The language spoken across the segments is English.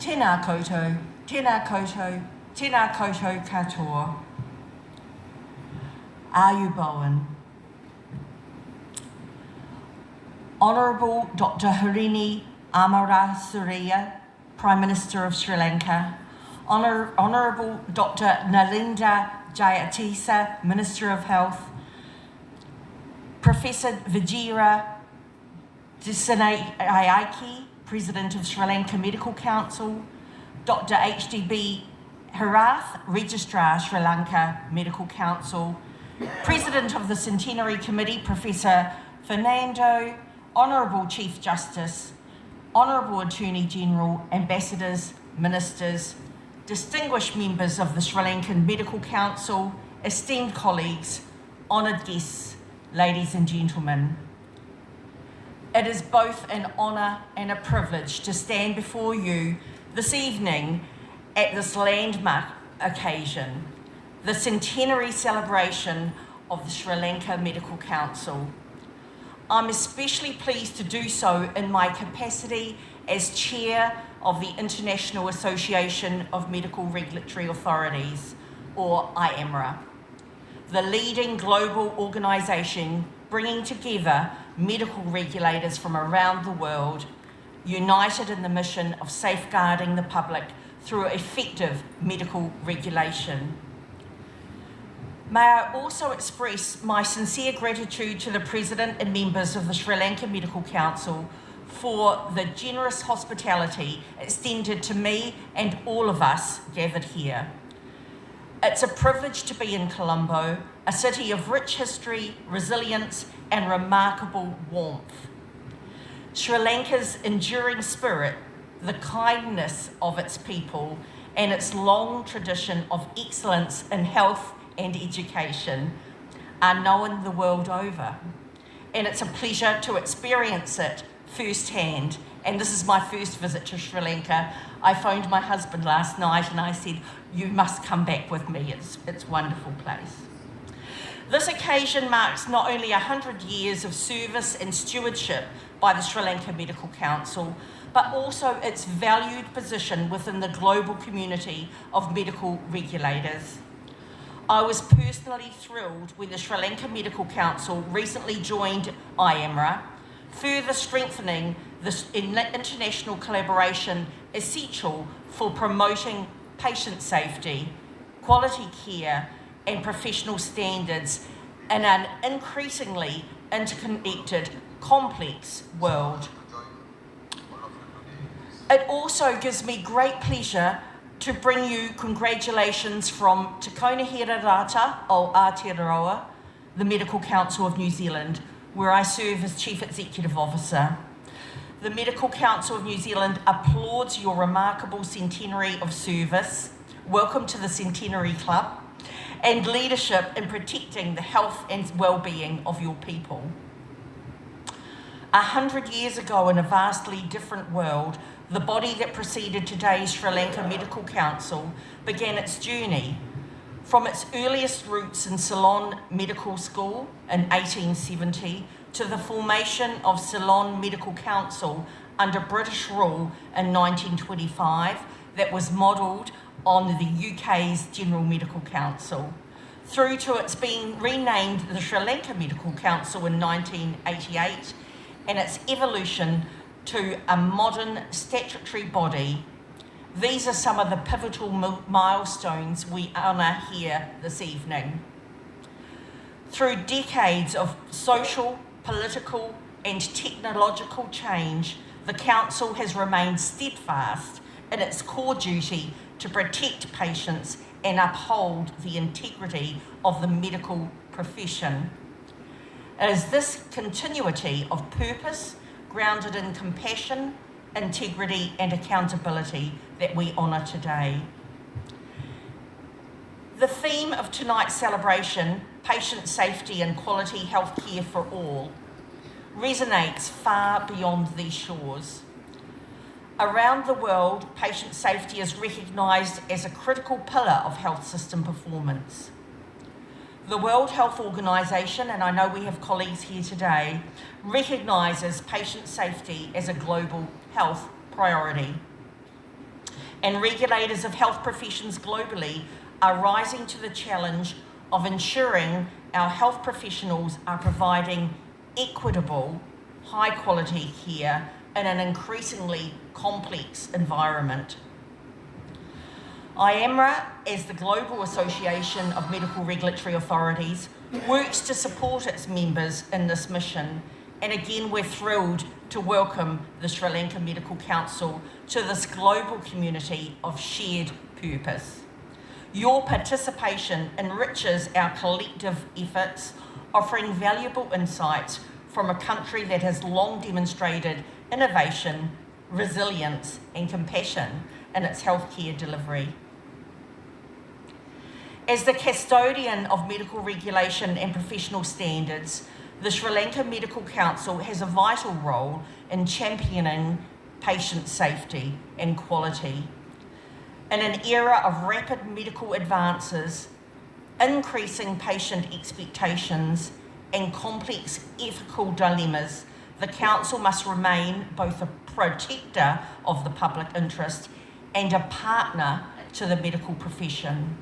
Tēnā koutou, tēnā koutou, tēnā koutou katoa. Are you Bowen? Honourable Dr. Harini Amarasuriya, Prime Minister of Sri Lanka. Honourable Dr. Nalinda Jayatisa, Minister of Health. Professor Vijira Dissanayake, President of Sri Lanka Medical Council. Dr. HDB Harath, Registrar, Sri Lanka Medical Council. President of the Centenary Committee, Professor Fernando. Honourable Chief Justice, Honourable Attorney General, Ambassadors, Ministers, distinguished members of the Sri Lankan Medical Council, esteemed colleagues, honoured guests, ladies and gentlemen. It is both an honour and a privilege to stand before you this evening at this landmark occasion, the centenary celebration of the Sri Lanka Medical Council. I'm especially pleased to do so in my capacity as Chair of the International Association of Medical Regulatory Authorities, or IAMRA, the leading global organisation bringing together medical regulators from around the world, united in the mission of safeguarding the public through effective medical regulation. May I also express my sincere gratitude to the President and members of the Sri Lanka Medical Council for the generous hospitality extended to me and all of us gathered here. It's a privilege to be in Colombo, a city of rich history, resilience, and remarkable warmth. Sri Lanka's enduring spirit, the kindness of its people, and its long tradition of excellence in health and education are known the world over. And it's a pleasure to experience it firsthand. And this is my first visit to Sri Lanka. I phoned my husband last night and I said, you must come back with me. It's a wonderful place. This occasion marks not only 100 years of service and stewardship by the Sri Lanka Medical Council, but also its valued position within the global community of medical regulators. I was personally thrilled when the Sri Lanka Medical Council recently joined IAMRA, further strengthening this international collaboration essential for promoting patient safety, quality care, and professional standards in an increasingly interconnected, complex world. It also gives me great pleasure to bring you congratulations from Te Kaunihira Rata o Aotearoa, the Medical Council of New Zealand, where I serve as Chief Executive Officer. The Medical Council of New Zealand applauds your remarkable centenary of service, welcome to the Centenary Club, and leadership in protecting the health and well-being of your people. 100 years ago, in a vastly different world, the body that preceded today's Sri Lanka Medical Council began its journey from its earliest roots in Ceylon Medical School in 1870 to the formation of Ceylon Medical Council under British rule in 1925 that was modelled on the UK's General Medical Council, through to its being renamed the Sri Lanka Medical Council in 1988 and its evolution to a modern statutory body. These are some of the pivotal milestones we honour here this evening. Through decades of social, political and technological change, the Council has remained steadfast in its core duty to protect patients and uphold the integrity of the medical profession. It is this continuity of purpose, grounded in compassion, integrity and accountability that we honour today. The theme of tonight's celebration, patient safety and quality healthcare for all, resonates far beyond these shores. Around the world, patient safety is recognised as a critical pillar of health system performance. The World Health Organization, and I know we have colleagues here today, recognises patient safety as a global health priority. and regulators of health professions globally are rising to the challenge of ensuring our health professionals are providing equitable, high-quality care in an increasingly complex environment. IAMRA, as the Global Association of Medical Regulatory Authorities, works to support its members in this mission, and again we're thrilled to welcome the Sri Lanka Medical Council to this global community of shared purpose. Your participation enriches our collective efforts, offering valuable insights from a country that has long demonstrated innovation, resilience, and compassion in its healthcare delivery. As the custodian of medical regulation and professional standards, the Sri Lanka Medical Council has a vital role in championing patient safety and quality. In an era of rapid medical advances, increasing patient expectations, and complex ethical dilemmas, the Council must remain both a protector of the public interest and a partner to the medical profession.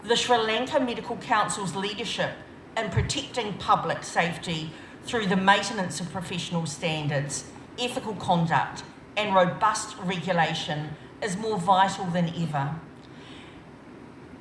The Sri Lanka Medical Council's leadership in protecting public safety through the maintenance of professional standards, ethical conduct, and robust regulation is more vital than ever.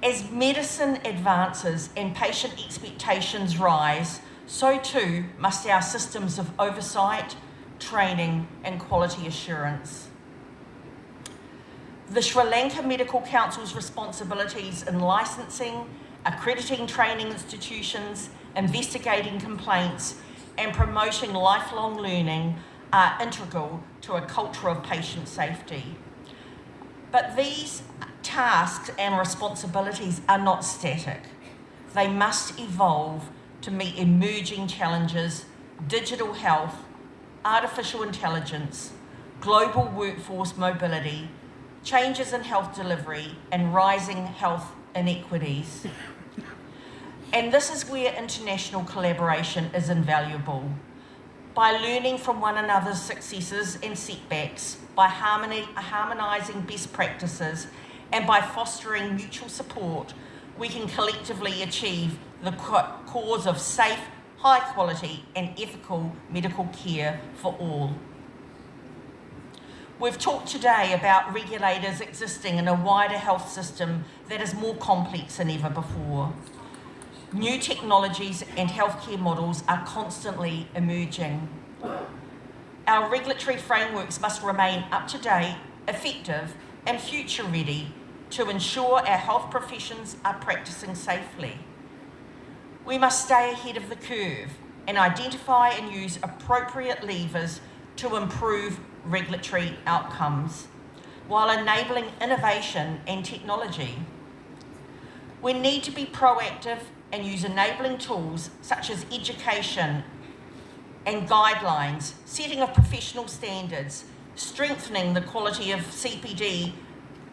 As medicine advances and patient expectations rise, so too must our systems of oversight, training, and quality assurance. The Sri Lanka Medical Council's responsibilities in licensing, accrediting training institutions, investigating complaints, and promoting lifelong learning are integral to a culture of patient safety. But these tasks and responsibilities are not static. They must evolve to meet emerging challenges: digital health, artificial intelligence, global workforce mobility, changes in health delivery, and rising health inequities. And this is where international collaboration is invaluable. By learning from one another's successes and setbacks, by harmonising best practices, and by fostering mutual support, we can collectively achieve the cause of safe, high quality and ethical medical care for all. We've talked today about regulators existing in a wider health system that is more complex than ever before. New technologies and healthcare models are constantly emerging. Our regulatory frameworks must remain up to date, effective, and future ready to ensure our health professions are practicing safely. We must stay ahead of the curve and identify and use appropriate levers to improve regulatory outcomes while enabling innovation and technology. We need to be proactive and use enabling tools such as education and guidelines, setting of professional standards, strengthening the quality of CPD,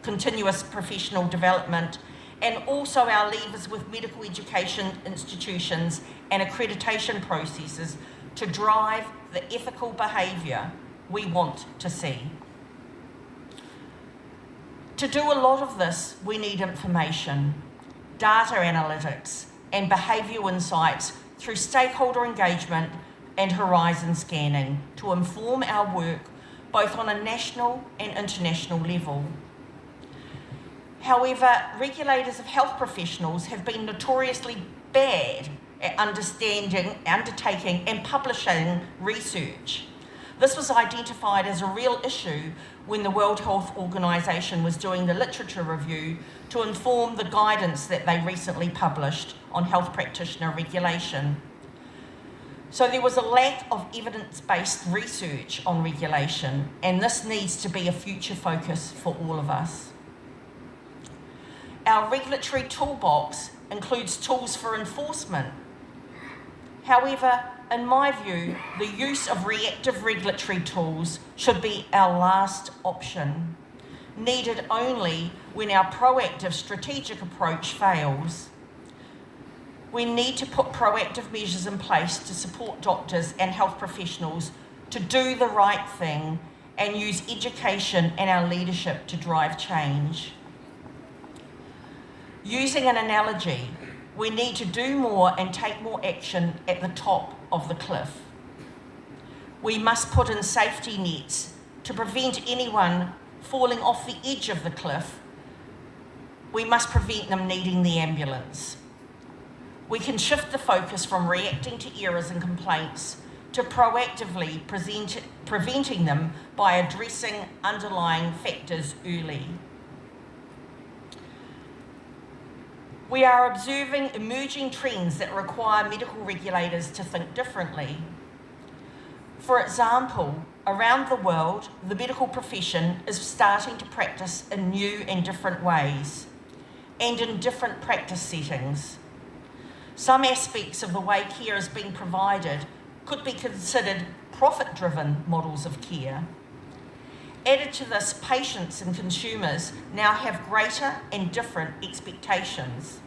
continuous professional development, and also our levers with medical education institutions and accreditation processes to drive the ethical behaviour we want to see. To do a lot of this, we need information, data analytics, and behavioural insights through stakeholder engagement and horizon scanning to inform our work both on a national and international level. However, regulators of health professionals have been notoriously bad at undertaking and publishing research. This was identified as a real issue when the World Health Organization was doing the literature review to inform the guidance that they recently published on health practitioner regulation. So there was a lack of evidence-based research on regulation, and this needs to be a future focus for all of us. Our regulatory toolbox includes tools for enforcement. However, in my view, the use of reactive regulatory tools should be our last option, needed only when our proactive strategic approach fails. We need to put proactive measures in place to support doctors and health professionals to do the right thing and use education and our leadership to drive change. Using an analogy, we need to do more and take more action at the top of the cliff. We must put in safety nets to prevent anyone falling off the edge of the cliff. We must prevent them needing the ambulance. We can shift the focus from reacting to errors and complaints to proactively preventing them by addressing underlying factors early. We are observing emerging trends that require medical regulators to think differently. For example, around the world, the medical profession is starting to practice in new and different ways, and in different practice settings. Some aspects of the way care is being provided could be considered profit-driven models of care. Added to this, patients and consumers now have greater and different expectations.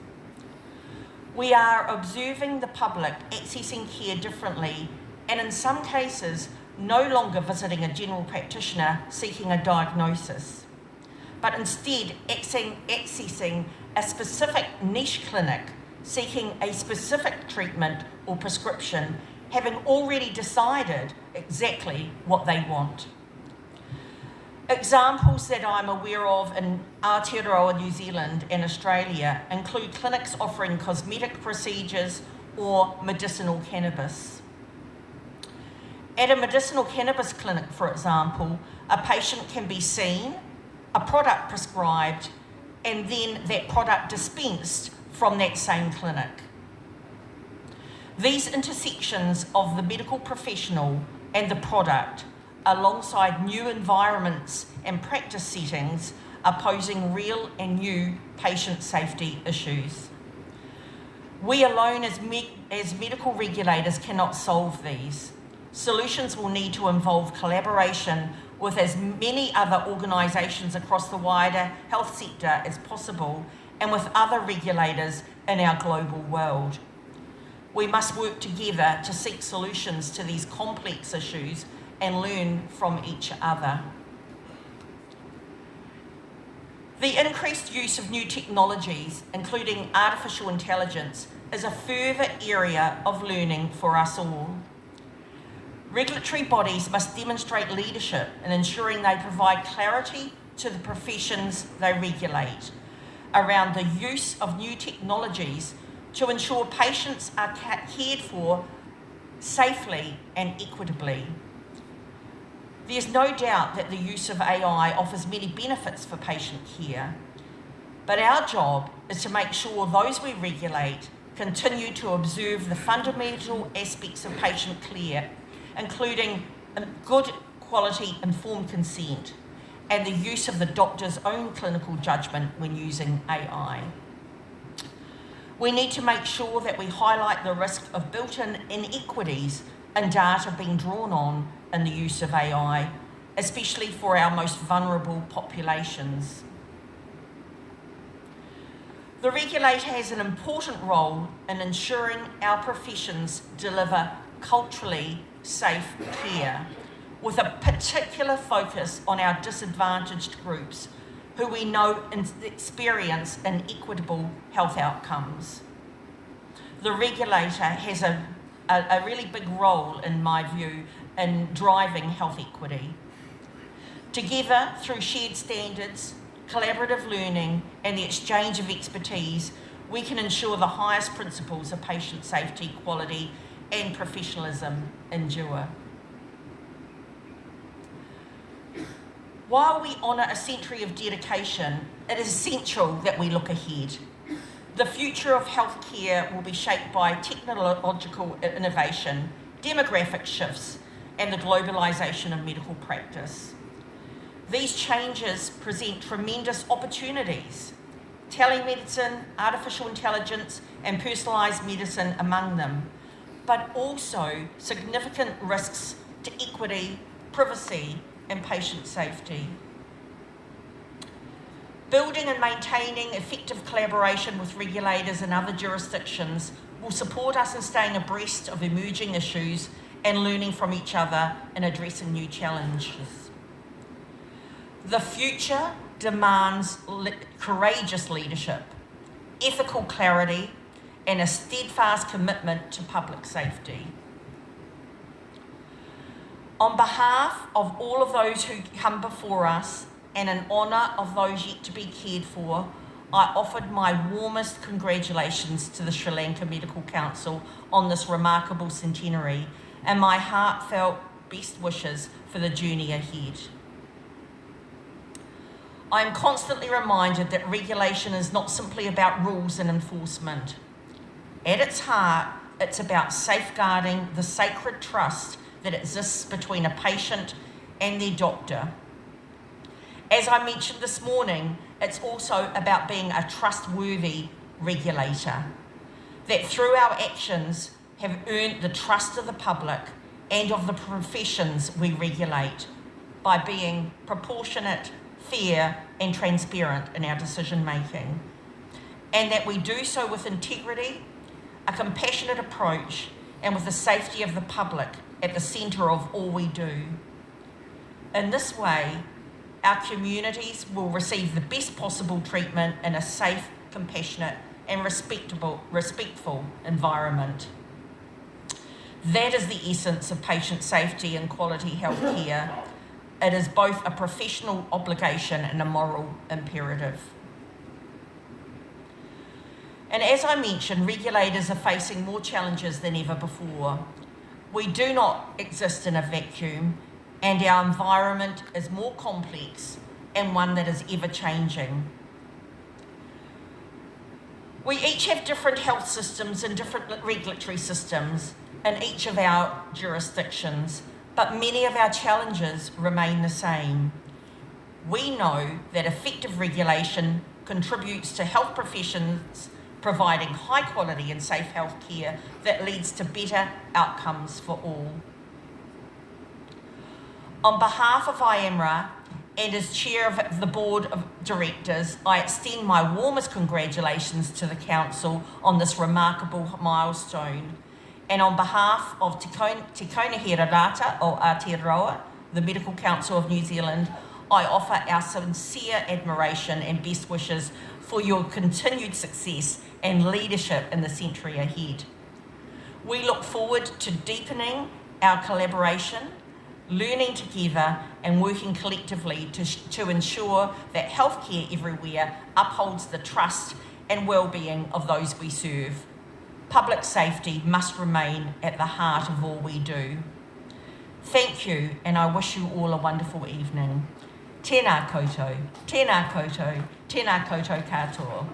We are observing the public accessing care differently, and in some cases, no longer visiting a general practitioner seeking a diagnosis, but instead accessing a specific niche clinic seeking a specific treatment or prescription, having already decided exactly what they want. Examples that I'm aware of in Aotearoa, New Zealand and Australia include clinics offering cosmetic procedures or medicinal cannabis. At a medicinal cannabis clinic, for example, a patient can be seen, a product prescribed, and then that product dispensed from that same clinic. These intersections of the medical professional and the product, alongside new environments and practice settings, are posing real and new patient safety issues. We alone as medical regulators cannot solve these. Solutions will need to involve collaboration with as many other organisations across the wider health sector as possible, and with other regulators in our global world. We must work together to seek solutions to these complex issues and learn from each other. The increased use of new technologies, including artificial intelligence, is a further area of learning for us all. Regulatory bodies must demonstrate leadership in ensuring they provide clarity to the professions they regulate around the use of new technologies to ensure patients are cared for safely and equitably. There's no doubt that the use of AI offers many benefits for patient care, but our job is to make sure those we regulate continue to observe the fundamental aspects of patient care, including good quality informed consent and the use of the doctor's own clinical judgment when using AI. We need to make sure that we highlight the risk of built-in inequities in data being drawn on in the use of AI, especially for our most vulnerable populations. The regulator has an important role in ensuring our professions deliver culturally safe care, with a particular focus on our disadvantaged groups who we know experience inequitable health outcomes. The regulator has a really big role, in my view, in driving health equity. Together, through shared standards, collaborative learning, and the exchange of expertise, we can ensure the highest principles of patient safety, quality, and professionalism endure. While we honour a century of dedication, it is essential that we look ahead. The future of healthcare will be shaped by technological innovation, demographic shifts, and the globalisation of medical practice. These changes present tremendous opportunities, telemedicine, artificial intelligence, and personalised medicine among them, but also significant risks to equity, privacy, and patient safety. Building and maintaining effective collaboration with regulators in other jurisdictions will support us in staying abreast of emerging issues and learning from each other and addressing new challenges. The future demands courageous leadership, ethical clarity, and a steadfast commitment to public safety. On behalf of all of those who come before us and in honour of those yet to be cared for, I offered my warmest congratulations to the Sri Lanka Medical Council on this remarkable centenary and my heartfelt best wishes for the journey ahead. I am constantly reminded that regulation is not simply about rules and enforcement. At its heart, it's about safeguarding the sacred trust that exists between a patient and their doctor. As I mentioned this morning, it's also about being a trustworthy regulator, that through our actions have earned the trust of the public and of the professions we regulate by being proportionate, fair and transparent in our decision making, and that we do so with integrity, a compassionate approach, and with the safety of the public at the centre of all we do. In this way, our communities will receive the best possible treatment in a safe, compassionate and respectful environment. That is the essence of patient safety and quality health care. It is both a professional obligation and a moral imperative. And as I mentioned, regulators are facing more challenges than ever before. We do not exist in a vacuum, and our environment is more complex and one that is ever changing. We each have different health systems and different regulatory systems in each of our jurisdictions, but many of our challenges remain the same. We know that effective regulation contributes to health professions providing high quality and safe health care that leads to better outcomes for all. On behalf of IAMRA and as chair of the board of directors, I extend my warmest congratulations to the council on this remarkable milestone. And on behalf of Te Kaunihira Rata o Aotearoa, the Medical Council of New Zealand, I offer our sincere admiration and best wishes for your continued success and leadership in the century ahead. We look forward to deepening our collaboration, learning together and working collectively to ensure that healthcare everywhere upholds the trust and well-being of those we serve. Public safety must remain at the heart of all we do. Thank you, and I wish you all a wonderful evening. Tēnā koutou, tēnā koutou, tēnā koutou katoa.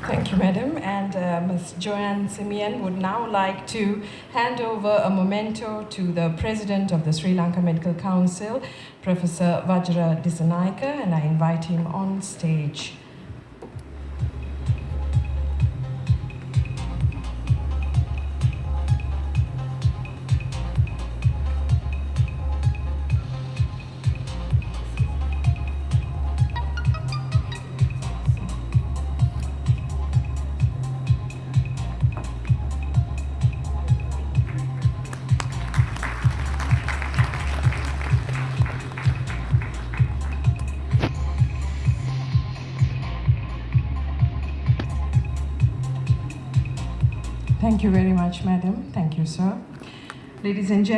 Thank you, Madam. And Ms. Joanne Simeon would now like to hand over a memento to the President of the Sri Lanka Medical Council, Professor Vajra Dissanayake, and I invite him on stage. Thank you very much, Madam. Thank you, sir. Ladies and gentlemen,